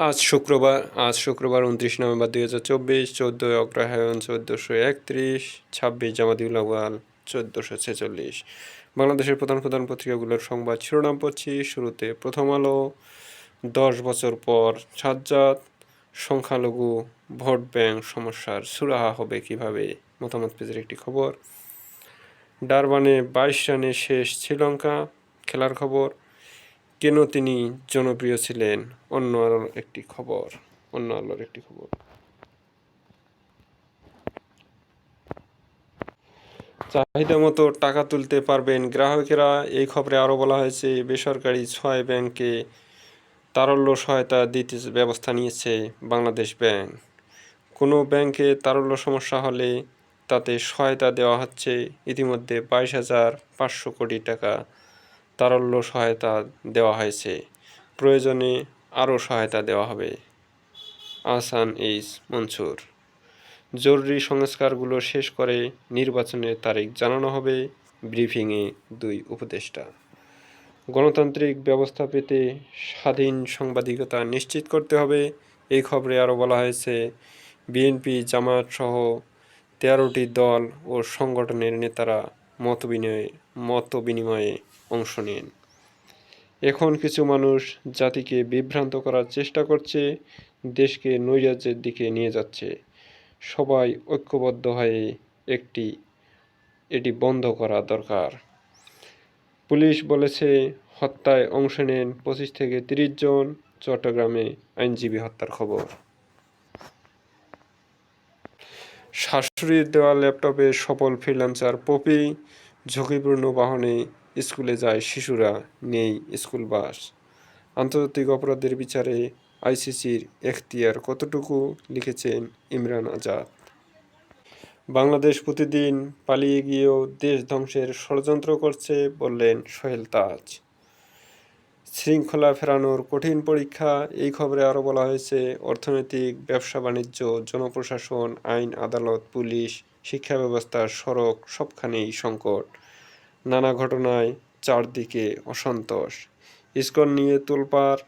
আজ শুক্রবার 29 নভেম্বর 2024, 14 অগ্রহায়ণ 1431, 26 জামাদিউল আউয়াল 1446। বাংলাদেশের প্রধান প্রধান পত্রিকাগুলোর সংবাদ শিরোনাম পড়ছি। শুরুতে প্রথম আলো। 10 বছর পর সাজ্জাদ, সংখ্যালঘু ভোট ব্যাংক সমস্যার সুরাহা হবে কিভাবে, মতামত পেজের একটি খবর। ডারবানে 22 রানে শেষ শ্রীলঙ্কা, খেলার খবর। কেন তিনি জনপ্রিয় ছিলেন, অন্য আলোর একটি খবর। চাহিদা মতো টাকা তুলতে পারবেন গ্রাহকেরা, এই খবরে আরও বলা হয়েছে বেসরকারি 6 ব্যাংকে তারল্য সহায়তা দিতে ব্যবস্থা নিয়েছে বাংলাদেশ ব্যাংক। কোনো ব্যাংকে তারল্য সমস্যা হলে তাতে সহায়তা দেওয়া হচ্ছে। ইতিমধ্যে 22,500 কোটি টাকা তারল্য সহায়তা দেওয়া হয়েছে, প্রয়োজনে আরও সহায়তা দেওয়া হবে। আহসান এইচ মনসুর। জরুরি সংস্কারগুলো শেষ করে নির্বাচনের তারিখ জানানো হবে, ব্রিফিংয়ে 2 উপদেষ্টা। গণতান্ত্রিক ব্যবস্থা পেতে স্বাধীন সাংবাদিকতা নিশ্চিত করতে হবে, এই খবরে আরও বলা হয়েছে বিএনপি, জামায়াত সহ 13টি দল ও সংগঠনের নেতারা মতবিনিময়ে অংশ নেন। এখন কিছু মানুষ জাতিকে বিভ্রান্ত করার চেষ্টা করছে, দেশকে নৈরাজ্যের দিকে নিয়ে যাচ্ছে। সবাই ঐক্যবদ্ধ হয়ে এটি বন্ধ করা দরকার। পুলিশ বলেছে হত্যায় অংশ নেন 25 থেকে 30 জন। চট্টগ্রামে আইনজীবী হত্যার খবর। শাশুড়ির দেওয়া ল্যাপটপে সফল ফ্রিল্যান্সার পপি। ঝুঁকিপূর্ণ বাহনে স্কুলে যায় শিশুরা, নেই স্কুল বাস। আন্তর্জাতিক অপরাধের বিচারে আইসিসির এখতিয়ার কতটুকু, লিখেছেন ইমরান আজাদ। বাংলাদেশ প্রতিদিন পালিয়ে গিয়েও দেশ ধ্বংসের ষড়যন্ত্র করছে, বললেন সোহেল তাজ। শৃঙ্খলা ফেরানোর কঠিন পরীক্ষা, এই খবরে আরও বলা হয়েছে অর্থনৈতিক, ব্যবসা বাণিজ্য, জনপ্রশাসন, আইন আদালত, পুলিশ, শিক্ষা ব্যবস্থা, সড়ক সবখানেই সংকট। নানা ঘটনায় চারদিকে অসন্তোষ। ইসকন নিয়ে তোলপাড়,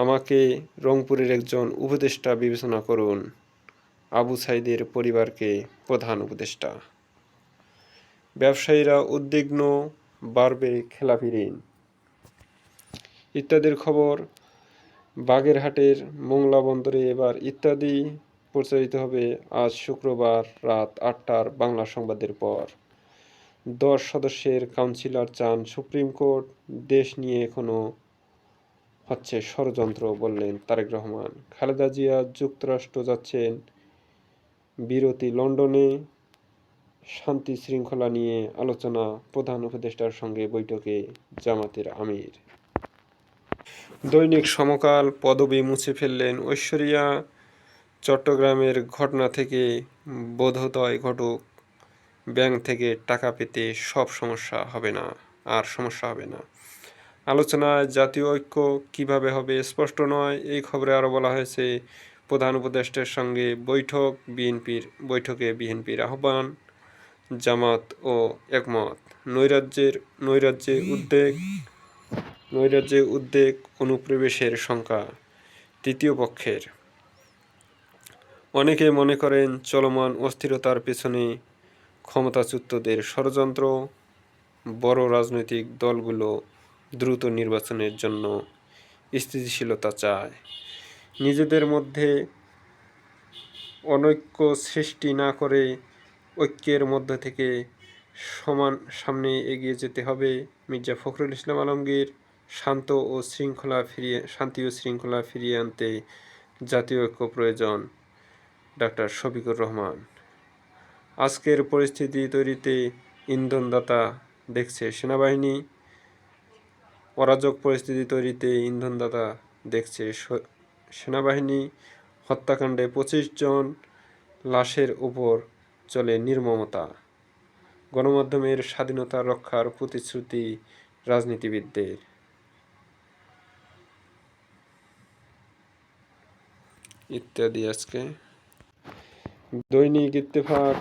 আমাকে রংপুরের একজন উপদেষ্টা বিবেচনা করুন। আবু সাইদের পরিবারকে প্রধান উপদেষ্টা। ব্যবসায়ীরা উদ্বিগ্ন, বাড়বে খেলাপি ঋণ ইত্যাদির খবর। বাগেরহাটের মোংলা বন্দরে এবার ইত্যাদি প্রচারিত হবে আজ শুক্রবার রাত 8টার বাংলা সংবাদের পর। 10 সদস্যের কাউন্সিলর চান সুপ্রিম কোর্ট, দেশ নিয়ে এখনও হচ্ছে ষড়যন্ত্র, বললেন তারেক রহমান। খালেদা জিয়া যুক্তরাষ্ট্র যাচ্ছেন, বিরতি লন্ডনে। শান্তি শৃঙ্খলা নিয়ে আলোচনা, প্রধান উপদেষ্টার সঙ্গে বৈঠকে জামাতের আমির। দৈনিক সমকাল, পদবি মুছে ফেললেন ঐশ্বরিয়া। চট্টগ্রামের ঘটনা থেকে বোধোদয় ঘটুক, ব্যাংক থেকে টাকা পেতে সমস্যা হবে না। আলোচনায় জাতীয় ঐক্য কিভাবে হবে স্পষ্ট নয়, এই খবরে আরও বলা হয়েছে প্রধান উপদেষ্টার সঙ্গে বৈঠকে বিএনপির আহ্বান, জামাত ও একমত। নৈরাজ্যে উদ্বেগ, অনুপ্রবেশের শঙ্কা তৃতীয় পক্ষের। অনেকে মনে করেন চলমান অস্থিরতার পেছনে ক্ষমতাচ্যুতদের ষড়যন্ত্র। বড় রাজনৈতিক দলগুলো দ্রুত নির্বাচনের জন্য স্থিতিশীলতা চায়, নিজেদের মধ্যে অনৈক্য সৃষ্টি না করে ঐক্যের মধ্য থেকে সামনে এগিয়ে যেতে হবে। মির্জা ফখরুল ইসলাম আলমগীর। শান্তি ও শৃঙ্খলা ফিরিয়ে আনতে জাতীয় ঐক্য প্রয়োজন, ডাক্তার শফিকুর রহমান। আজকের পরিস্থিতি তৈরিতে ইন্ধনদাতা দেখছে সেনাবাহিনী। অরাজক পরিস্থিতি তৈরিতে ইন্ধনদাতা দেখছে সেনাবাহিনী। হত্যাকাণ্ডে 25 জন, লাশের উপর চলে নির্মমতা। গণমাধ্যমের স্বাধীনতা রক্ষার প্রতিশ্রুতি রাজনীতিবিদদের। ইত্যাদি আজকে দৈনিক ইত্তেফাক।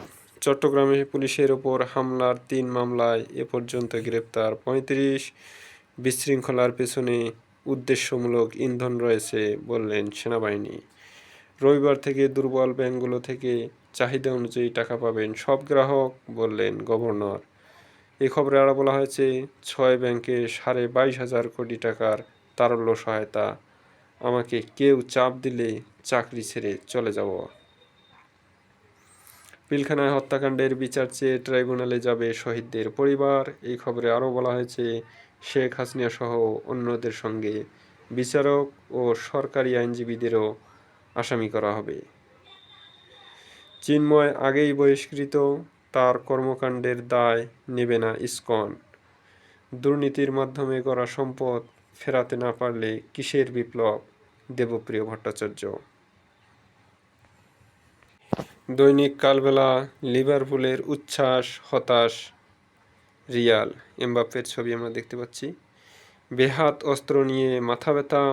চট্টগ্রামে পুলিশের ওপর হামলার 3 মামলায় এ পর্যন্ত গ্রেপ্তার 35। বিশৃঙ্খলার পেছনে উদ্দেশ্যমূলক ইন্ধন রয়েছে বললেন সেনাবাহিনী। রবিবার থেকে দুর্বল ব্যাংকগুলো থেকে চাহিদা অনুযায়ী টাকা পাবেন সব গ্রাহক, বললেন গভর্নর। এই খবরে আরও বলা হয়েছে 6 ব্যাংকে 22,500 কোটি টাকার তারল্য সহায়তা। আমাকে কেউ চাপ দিলে চাকরি ছেড়ে চলে যাব। পিলখানায় হত্যাকাণ্ডের বিচার চেয়ে ট্রাইব্যুনালে যাবে শহীদদের পরিবার। এই খবরে আরও বলা হয়েছে শেখ হাসিনা সহ অন্যদের সঙ্গে বিচারক ও সরকারি আইনজীবীদেরও আসামি করা হবে। চিন্ময় আগেই বহিষ্কৃত, তার কর্মকাণ্ডের দায় নেবে না ইসকন। দুর্নীতির মাধ্যমে করা সম্পদ ফেরাতে না পারলে কিসের বিপ্লব, দেবপ্রিয় ভট্টাচার্য। দৈনিক কালবেলা লিভারপুলের উচ্ছ্বাস, হতাশ রিয়াল। এমবাপ্পের ছবি আমরা দেখতে পাচ্ছি। বেহাত অস্ত্র নিয়ে মাথা ব্যথা,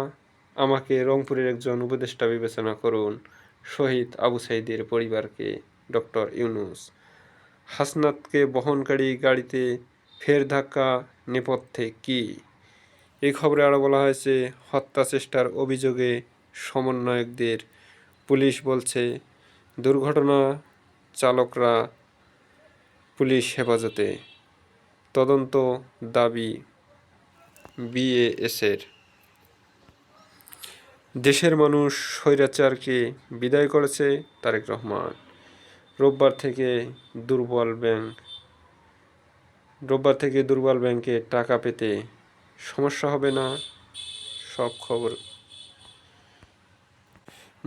আমাকে রংপুরের একজন উপদেষ্টা বিবেচনা করুন। শহীদ আবু সাঈদের পরিবারকে ডক্টর ইউনূস। হাসনাতকে বহনকারী গাড়িতে ফের ধাক্কা, নেপথ্যে কী? এই খবরে আরও বলা হয়েছে হত্যা চেষ্টার অভিযোগে সমন্বয়কদের পুলিশ বলছে দুর্ঘটনা চালকরা পুলিশ হেফাজতে, তদন্ত দাবি বিএসের। দেশের মানুষ স্বৈরাচারকে বিদায় করেছে, তারেক রহমান। রোববার থেকে দুর্বল ব্যাংকে টাকা পেতে সমস্যা হবে না। সব খবর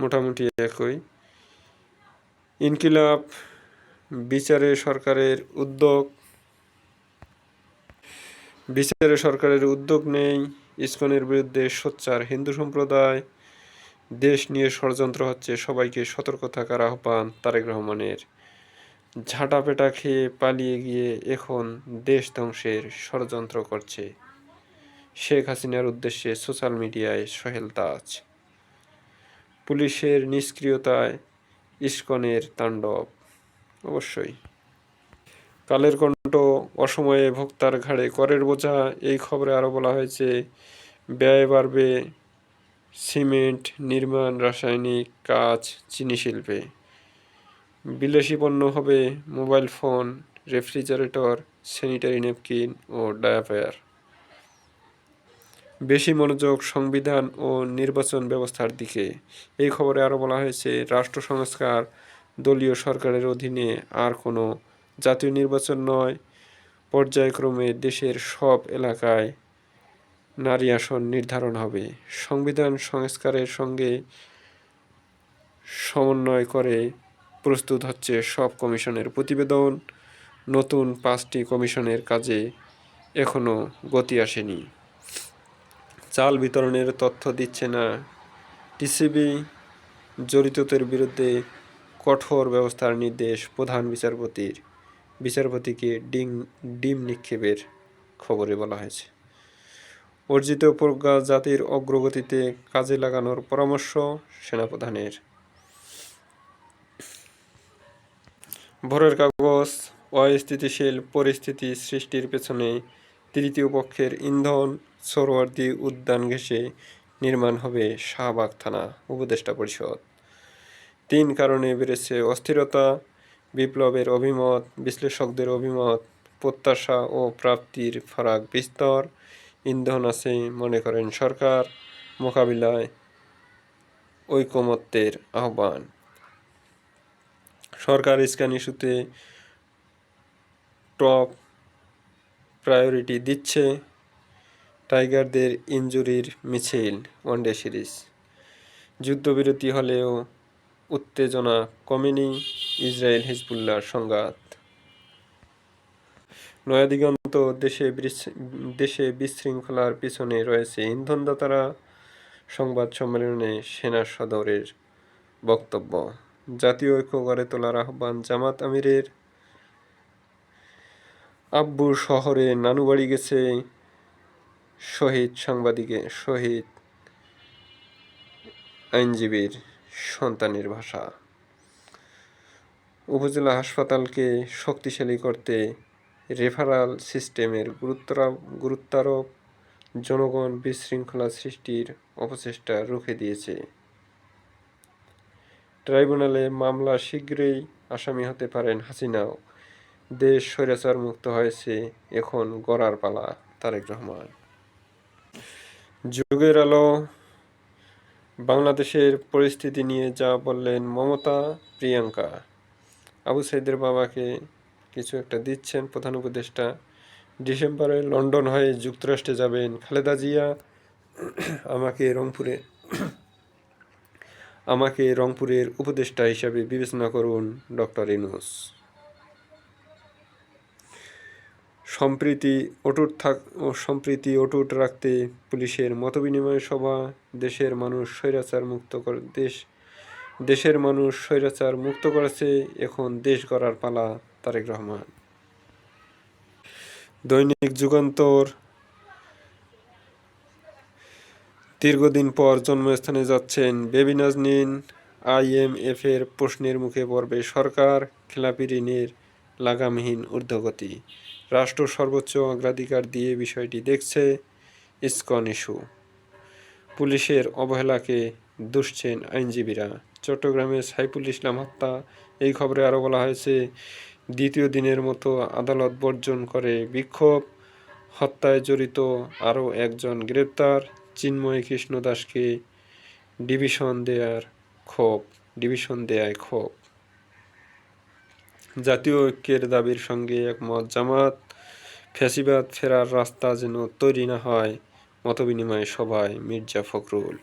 মোটামুটি একই। ইনকিলাব বিচারে সরকারের উদ্যোগ নেই। ইসকনের বিরুদ্ধে সোচ্চার হিন্দু সম্প্রদায়। দেশ নিয়ে ষড়যন্ত্র হচ্ছে, সবাইকে সতর্ক থাকার আহ্বান তারেক রহমানের। ঝাঁটা পেটা খেয়ে পালিয়ে গিয়ে এখন দেশ ধ্বংসের ষড়যন্ত্র করছে শেখ হাসিনার উদ্দেশ্যে সোশ্যাল মিডিয়ায় সোহেল তাজ। পুলিশের নিষ্ক্রিয়তায় ইসকনের তাণ্ডব। অবশ্যই কালের কণ্ঠ, অসময়ে ভোক্তার ঘাড়ে করের বোঝা। এই খবরে আরও বলা হয়েছে ব্যয় বাড়বে সিমেন্ট, নির্মাণ, রাসায়নিক কাজ, চিনি শিল্পে। বিলাসী পণ্য হবে mobile phone, refrigerator, sanitary napkin ও ডায়াপার। বেশি মনোযোগ সংবিধান ও নির্বাচন ব্যবস্থার দিকে। এই খবরে আরও বলা হয়েছে রাষ্ট্র সংস্কার, দলীয় সরকারের অধীনে আর কোনো জাতীয় নির্বাচন নয়, পর্যায়ক্রমে দেশের সব এলাকায় নারী আসন নির্ধারণ হবে। সংবিধান সংস্কারের সঙ্গে সমন্বয় করে প্রস্তুত হচ্ছে সব কমিশনের প্রতিবেদন। নতুন 5টি কমিশনের কাজে এখনও গতি আসেনি। চাল বিতরণের তথ্য দিচ্ছে না টিসিবি, জড়িতদের বিরুদ্ধে কঠোর ব্যবস্থার নির্দেশ প্রধান বিচারপতির। বিচারপতিকে ডিম নিক্ষেপের খবরে বলা হয়েছে। অর্জিত প্রজ্ঞা জাতির অগ্রগতিতে কাজে লাগানোর পরামর্শ সেনাপ্রধানের। ভোরের কাগজ, অস্থিতিশীল পরিস্থিতি সৃষ্টির পেছনে তৃতীয় পক্ষের ইন্ধন। সোহরাওয়ার্দী উদ্যান ঘেঁষে নির্মাণ হবে শাহবাগ থানা, উপদেষ্টা পরিষদ। 3 কারণে বেড়েছে অস্থিরতা, বিপ্লবের অভিমত, বিশ্লেষকদের অভিমত। প্রত্যাশা ও প্রাপ্তির ফারাক বিস্তর। ইন্ধন আছে মনে করেন সরকার, মোকাবিলায় ঐকমত্যের আহ্বান। সরকার ইস্কান ইস্যুতে টপ প্রায়োরিটি দিচ্ছে। টাইগারদের ইনজুরির মিছিল ওয়ানডে সিরিজ। যুদ্ধবিরতি হলেও উত্তেজনা কমেনি, ইসরায়েল হিজবুল্লাহর সংঘাত। নয়াদিগন্ত, দেশে বিশৃঙ্খলার পিছনে রয়েছে ইন্ধনদাতারা। সংবাদ সম্মেলনে সেনা সদরের বক্তব্য। জাতীয় ঐক্য গড়ে তোলার আহ্বান জামাত আমিরের। আব্বুর শহরে নানু বাড়ি গেছে শহীদ আইনজীবীর সন্তানের ভাষা। উপজেলা হাসপাতালকে শক্তিশালী করতে রেফারাল সিস্টেমের গুরুত্বারোপ। জনগণ বিশৃঙ্খলা সৃষ্টির অপচেষ্টা রুখে দিয়েছে। ট্রাইব্যুনালে মামলা শীঘ্রই আসামি হতে পারেন হাসিনাও। দেশ স্বৈরাচার মুক্ত হয়েছে, এখন গড়ার পালা। তারেক রহমান। যুগের আলো বাংলাদেশের পরিস্থিতি নিয়ে যা বললেন মমতা, প্রিয়াঙ্কা। আবু সাইদের বাবাকে কিছু একটা দিচ্ছেন প্রধান উপদেষ্টা। ডিসেম্বরে লন্ডন হয়ে যুক্তরাষ্ট্রে যাবেন খালেদা জিয়া। আমাকে রংপুরের উপদেষ্টা হিসাবে বিবেচনা করুন ডক্টর ইউনূস। সম্প্রীতি অটুট রাখতে পুলিশের মতবিনিময় সভা। দেশের মানুষ স্বৈরাচার মুক্ত করেছে, এখন দেশ গড়ার পালা। তারেক রহমান। দৈনিক যুগান্তর। দীর্ঘদিন পর জন্মস্থানে যাচ্ছেন বেবি নাজনীন। আইএমএফের প্রশ্নের মুখে পড়বে সরকার। খেলাপি ঋণের লাগামহীন ঊর্ধ্বগতি। রাষ্ট্র সর্বোচ্চ অগ্রাধিকার দিয়ে বিষয়টি দেখছে। ISKCON issue. পুলিশের অবহেলাকে দুষছেন আইনজীবীরা। চট্টগ্রামে সাইফুল ইসলাম হত্যা। এই খবরে আরও বলা হয়েছে, দ্বিতীয় দিনের মতো আদালত বর্জন করে বিক্ষোভ। হত্যায় জড়িত আরও একজন গ্রেপ্তার। চিন্ময় কৃষ্ণ দাসকে ডিভিশন দেয়ায় ক্ষোভ। জাতীয় ঐক্যের দাবির সঙ্গে একমত জামাত। ফ্যাসিবাদ ফেরার রাস্তা যেন তৈরি না হয়। মতবিনিময় সভায় মির্জা ফখরুল।